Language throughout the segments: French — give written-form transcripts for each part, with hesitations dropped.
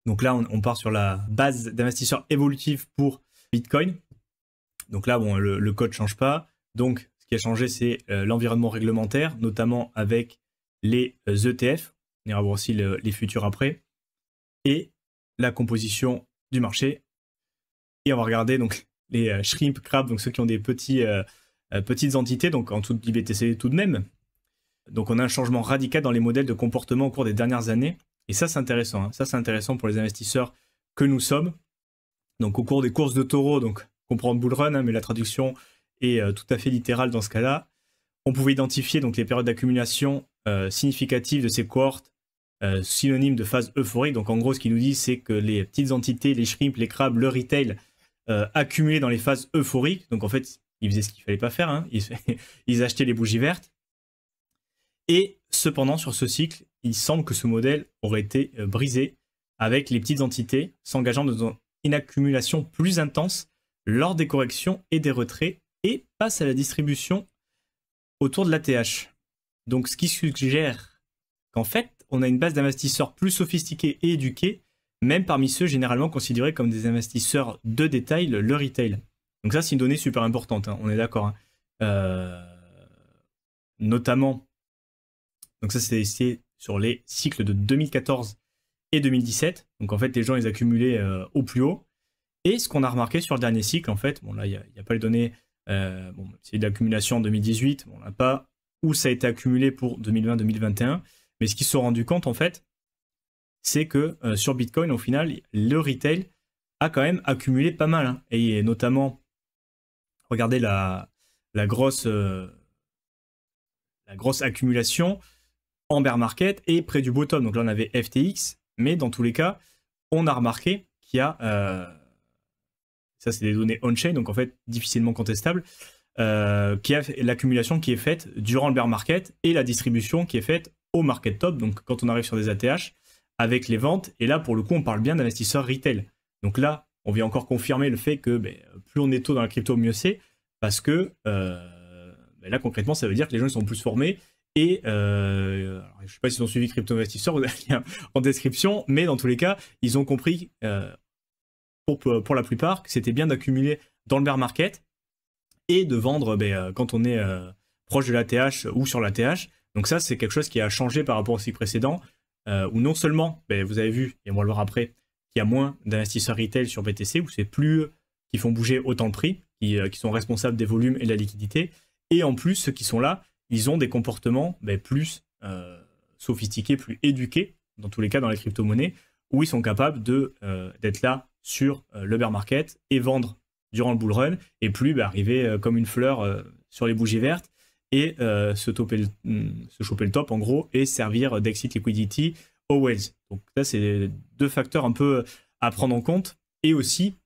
Donc là, on part sur la base d'investisseurs évolutifs pour Bitcoin. Donc là, bon, le code ne change pas. Donc, ce qui a changé, c'est l'environnement réglementaire, notamment avec les ETF. On ira voir aussi les futurs après. Et la composition du marché. Et on va regarder donc les shrimp, crabes, donc ceux qui ont des petites entités, donc en dessous de l'IBTC tout de même. Donc on a un changement radical dans les modèles de comportement au cours des dernières années. Et ça, c'est intéressant. Ça, c'est intéressant pour les investisseurs que nous sommes. Donc au cours des courses de taureau, donc comprendre bull run, mais la traduction est tout à fait littérale dans ce cas-là. On pouvait identifier donc les périodes d'accumulation significatives de ces cohortes synonymes de phase euphorique. Donc en gros, ce qu'il nous dit, c'est que les petites entités, les shrimps, les crabes, le retail, accumulaient dans les phases euphoriques. Donc en fait, ils faisaient ce qu'il ne fallait pas faire. Ils achetaient les bougies vertes. Et cependant, sur ce cycle, il semble que ce modèle aurait été brisé avec les petites entités s'engageant dans une accumulation plus intense lors des corrections et des retraits et passe à la distribution autour de l'ATH. Donc ce qui suggère qu'en fait, on a une base d'investisseurs plus sophistiqués et éduqués, même parmi ceux généralement considérés comme des investisseurs de détail, le retail. Donc ça, c'est une donnée super importante, on est d'accord. Notamment, donc ça c'est sur les cycles de 2014 et 2017. Donc en fait, les gens, ils accumulaient au plus haut. Et ce qu'on a remarqué sur le dernier cycle, en fait, bon là, il n'y a pas les données, c'est de l'accumulation en 2018, on n'a pas où ça a été accumulé pour 2020-2021, mais ce qu'ils se sont rendus compte, en fait, c'est que sur Bitcoin, au final, le retail a quand même accumulé pas mal. Et notamment, regardez la grosse accumulation en bear market et près du bottom. Donc là, on avait FTX, mais dans tous les cas, on a remarqué qu'il y a... ça, c'est des données on-chain, donc en fait, difficilement contestables, qui a l'accumulation qui est faite durant le bear market et la distribution qui est faite au market top, donc quand on arrive sur des ATH, avec les ventes. Et là, pour le coup, on parle bien d'investisseurs retail. Donc là, on vient encore confirmer le fait que plus on est tôt dans la crypto, mieux c'est, parce que là, concrètement, ça veut dire que les gens sont plus formés. Et alors, je ne sais pas s'ils ont suivi Crypto Investisseur, vous avez le lien en description, mais dans tous les cas, ils ont compris pour la plupart que c'était bien d'accumuler dans le bear market et de vendre quand on est proche de l'ATH ou sur l'ATH. Donc ça, c'est quelque chose qui a changé par rapport au cycle précédent, où non seulement, vous avez vu, et on va le voir après, qu'il y a moins d'investisseurs retail sur BTC, où c'est plus eux qui font bouger autant le prix, qui sont responsables des volumes et de la liquidité. Et en plus, ceux qui sont là, ils ont des comportements plus sophistiqués, plus éduqués, dans tous les cas dans les crypto-monnaies, où ils sont capables d'être là sur le bear market et vendre durant le bull run, et plus arriver comme une fleur sur les bougies vertes et se choper le top en gros et servir d'exit liquidity aux whales. Donc ça, c'est deux facteurs un peu à prendre en compte. Et aussi,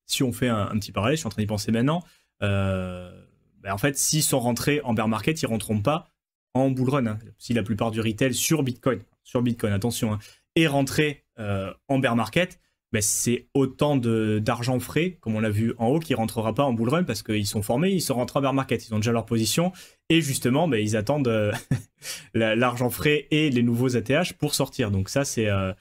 si on fait un petit parallèle, je suis en train d'y penser maintenant, en fait, s'ils sont rentrés en bear market, ils ne rentreront pas en bull run. Si la plupart du retail sur Bitcoin, attention, est rentré en bear market, c'est autant d'argent frais, comme on l'a vu en haut, qui ne rentrera pas en bull run parce qu'ils sont formés, ils sont rentrés en bear market, ils ont déjà leur position et justement, ils attendent l'argent frais et les nouveaux ATH pour sortir. Donc ça, c'est à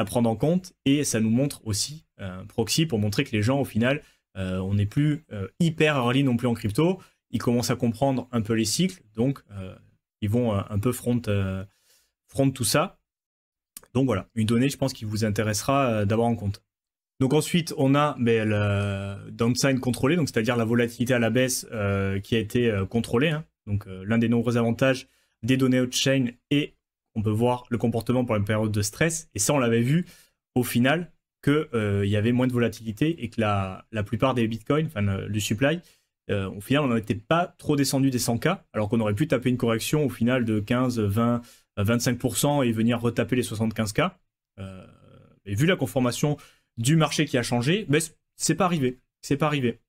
prendre en compte et ça nous montre aussi un proxy pour montrer que les gens, au final, on n'est plus hyper early non plus en crypto. Ils commencent à comprendre un peu les cycles, donc ils vont un peu front tout ça. Donc voilà, une donnée, je pense, qui vous intéressera d'avoir en compte. Donc ensuite, on a le downside contrôlé, donc c'est-à-dire la volatilité à la baisse qui a été contrôlée. Donc l'un des nombreux avantages des données on-chain, et on peut voir le comportement pour une période de stress. Et ça, on l'avait vu au final qu'il y avait moins de volatilité et que la plupart des bitcoins, du supply, au final, on n'était pas trop descendu des 100K, alors qu'on aurait pu taper une correction au final de 15, 20, 25% et venir retaper les 75K. Et vu la conformation du marché qui a changé, c'est pas arrivé. C'est pas arrivé.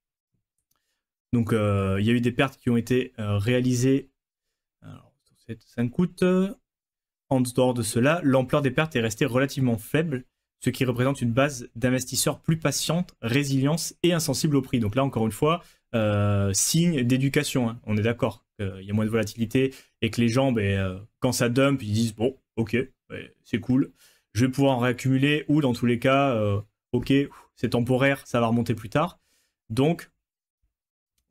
Donc, il y a eu des pertes qui ont été réalisées. Alors, ça me coûte. En dehors de cela, l'ampleur des pertes est restée relativement faible, ce qui représente une base d'investisseurs plus patiente, résilience et insensible au prix. Donc là, encore une fois, signe d'éducation. On est d'accord qu'il y a moins de volatilité et que les gens, quand ça dump, ils disent bon, ok, c'est cool, je vais pouvoir en réaccumuler, ou dans tous les cas, ok, c'est temporaire, ça va remonter plus tard. Donc,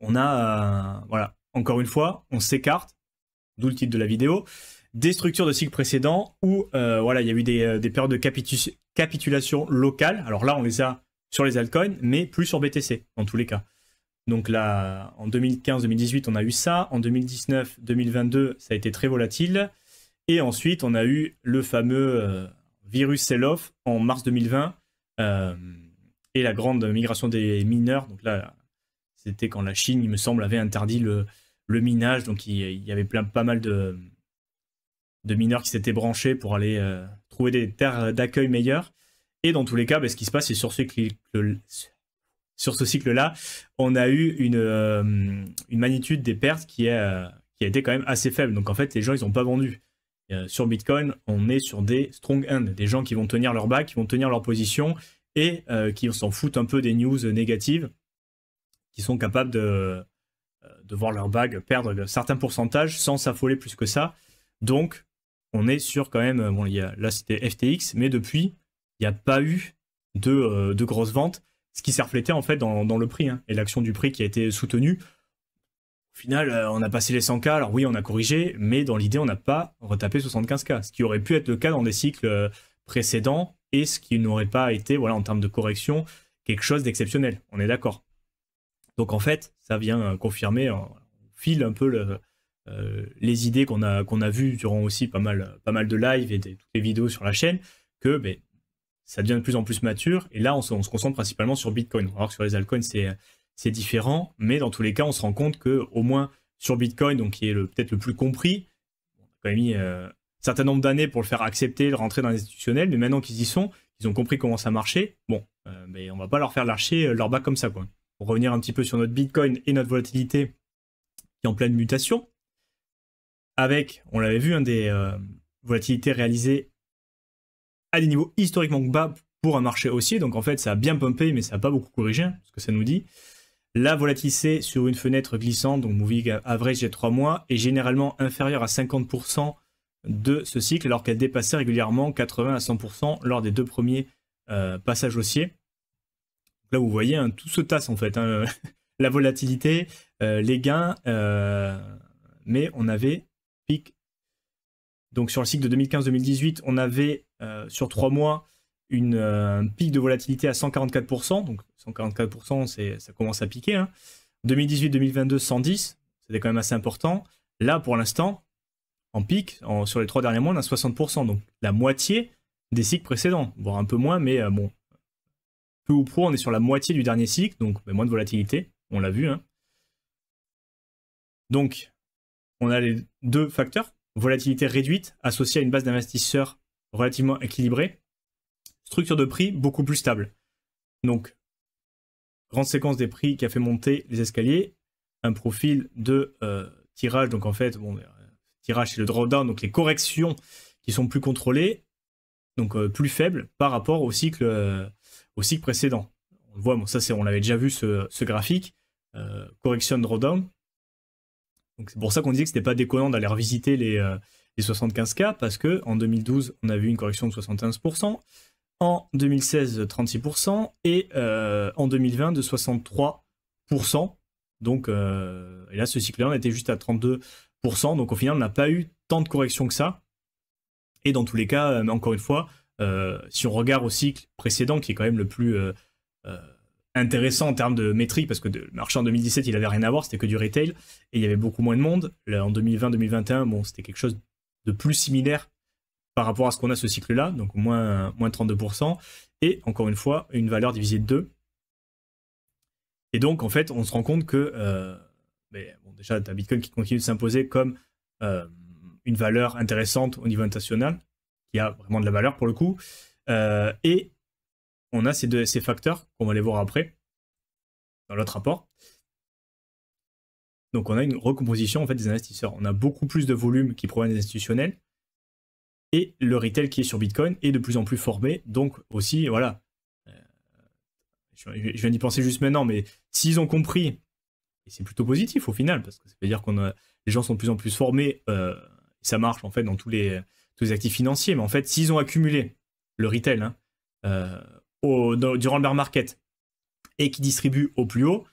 on a, voilà, encore une fois, on s'écarte, d'où le titre de la vidéo, des structures de cycle précédents où voilà, il y a eu des périodes de capitulation locale. Alors là, on les a sur les altcoins, mais plus sur BTC, dans tous les cas. Donc là, en 2015-2018, on a eu ça. En 2019-2022, ça a été très volatile. Et ensuite, on a eu le fameux virus sell-off en mars 2020 et la grande migration des mineurs. Donc là, c'était quand la Chine, il me semble, avait interdit le minage. Donc il y avait pas mal de mineurs qui s'étaient branchés pour aller trouver des terres d'accueil meilleures. Et dans tous les cas, ce qui se passe, c'est sur ce cycle-là, on a eu une magnitude des pertes qui a été quand même assez faible. Donc en fait, les gens, ils n'ont pas vendu. Sur Bitcoin, on est sur des strong hands, des gens qui vont tenir leur back, qui vont tenir leur position et qui s'en foutent un peu des news négatives, qui sont capables de voir leur bag perdre certains pourcentages sans s'affoler plus que ça. Donc, on est sur quand même, bon, là c'était FTX, mais depuis, il n'y a pas eu de grosses ventes, ce qui s'est reflété en fait dans le prix, hein, et l'action du prix qui a été soutenue. Au final, on a passé les 100K, alors oui, on a corrigé, mais dans l'idée, on n'a pas retapé 75K, ce qui aurait pu être le cas dans des cycles précédents, et ce qui n'aurait pas été, voilà, en termes de correction, quelque chose d'exceptionnel, on est d'accord. Donc en fait, ça vient confirmer, on file un peu les idées qu'on a vues durant aussi pas mal de lives et toutes les vidéos sur la chaîne, que ça devient de plus en plus mature, et là on se concentre principalement sur Bitcoin. Alors que sur les altcoins c'est différent, mais dans tous les cas on se rend compte que au moins sur Bitcoin, donc qui est peut-être le plus compris, on a quand même mis un certain nombre d'années pour le faire accepter, le rentrer dans l'institutionnel, mais maintenant qu'ils y sont, ils ont compris comment ça marchait, bon, on va pas leur faire lâcher leur bas comme ça, quoi. Pour revenir un petit peu sur notre Bitcoin et notre volatilité qui est en pleine mutation, avec, on l'avait vu, des volatilités réalisées à des niveaux historiquement bas pour un marché haussier. Donc en fait, ça a bien pumpé, mais ça n'a pas beaucoup corrigé, ce que ça nous dit. La volatilité sur une fenêtre glissante, donc moving average des 3 mois, est généralement inférieure à 50% de ce cycle, alors qu'elle dépassait régulièrement 80 à 100% lors des 2 premiers passages haussiers. Là, vous voyez, hein, tout se tasse en fait, hein, la volatilité, les gains, mais on avait pic. Donc sur le cycle de 2015-2018, on avait sur 3 mois un pic de volatilité à 144%. Donc 144%, ça commence à piquer. Hein. 2018-2022, 110, c'était quand même assez important. Là, pour l'instant, en pic, sur les 3 derniers mois, on a 60%. Donc la moitié des cycles précédents, voire un peu moins, mais bon, peu ou prou, on est sur la moitié du dernier cycle, donc moins de volatilité, on l'a vu. Hein. Donc, on a les 2 facteurs, volatilité réduite associée à une base d'investisseurs relativement équilibrée, structure de prix beaucoup plus stable. Donc, grande séquence des prix qui a fait monter les escaliers, un profil de tirage, donc en fait, bon, tirage c'est le drawdown, donc les corrections qui sont plus contrôlées, donc plus faibles par rapport au cycle précédent. On le voit, bon, ça on l'avait déjà vu ce graphique, correction drawdown. Donc c'est pour ça qu'on disait que c'était pas déconnant d'aller revisiter les 75K, parce que en 2012 on a vu une correction de 75%, en 2016 36% et en 2020 de 63%. Donc et là ce cycle-là on était juste à 32%, donc au final on n'a pas eu tant de corrections que ça. Et dans tous les cas, encore une fois, si on regarde au cycle précédent, qui est quand même le plus intéressant en termes de métrique, parce que le marché en 2017, il n'avait rien à voir, c'était que du retail, et il y avait beaucoup moins de monde. Là, en 2020-2021, bon, c'était quelque chose de plus similaire par rapport à ce qu'on a ce cycle-là, donc moins 32%, et encore une fois, une valeur divisée de 2. Et donc, en fait, on se rend compte que, bon, déjà, tu as Bitcoin qui continue de s'imposer comme une valeur intéressante au niveau international, qui a vraiment de la valeur pour le coup, et on a ces facteurs qu'on va aller voir après dans l'autre rapport. Donc on a une recomposition en fait des investisseurs. On a beaucoup plus de volume qui provient des institutionnels et le retail qui est sur Bitcoin est de plus en plus formé. Donc aussi, voilà, je viens d'y penser juste maintenant, mais s'ils ont compris, et c'est plutôt positif au final, parce que ça veut dire les gens sont de plus en plus formés, et ça marche en fait dans tous les actifs financiers, mais en fait s'ils ont accumulé le retail, hein, durant le bear market, et qui distribuent au plus haut,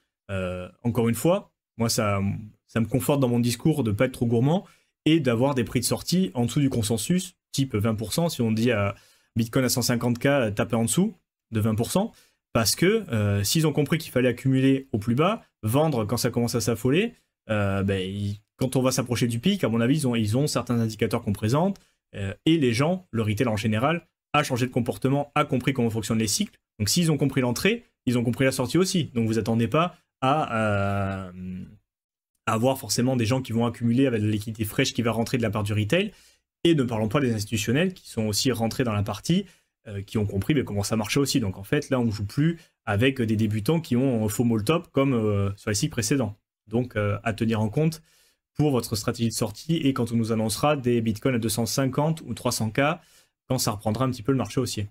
encore une fois, moi ça me conforte dans mon discours de ne pas être trop gourmand et d'avoir des prix de sortie en dessous du consensus, type 20%, si on dit à Bitcoin à 150K, taper en dessous de 20%, parce que s'ils ont compris qu'il fallait accumuler au plus bas, vendre quand ça commence à s'affoler, quand on va s'approcher du pic, à mon avis, ils ont certains indicateurs qu'on présente, et les gens, le retail en général, a changé de comportement, a compris comment fonctionnent les cycles. Donc s'ils ont compris l'entrée, ils ont compris la sortie aussi. Donc vous attendez pas à avoir forcément des gens qui vont accumuler avec de la liquidité fraîche qui va rentrer de la part du retail. Et ne parlons pas des institutionnels qui sont aussi rentrés dans la partie, qui ont compris comment ça marchait aussi. Donc en fait, là, on ne joue plus avec des débutants qui ont FOMO le top comme sur les cycles précédents. Donc à tenir en compte pour votre stratégie de sortie et quand on nous annoncera des bitcoins à 250 ou 300K, quand ça reprendra un petit peu le marché haussier.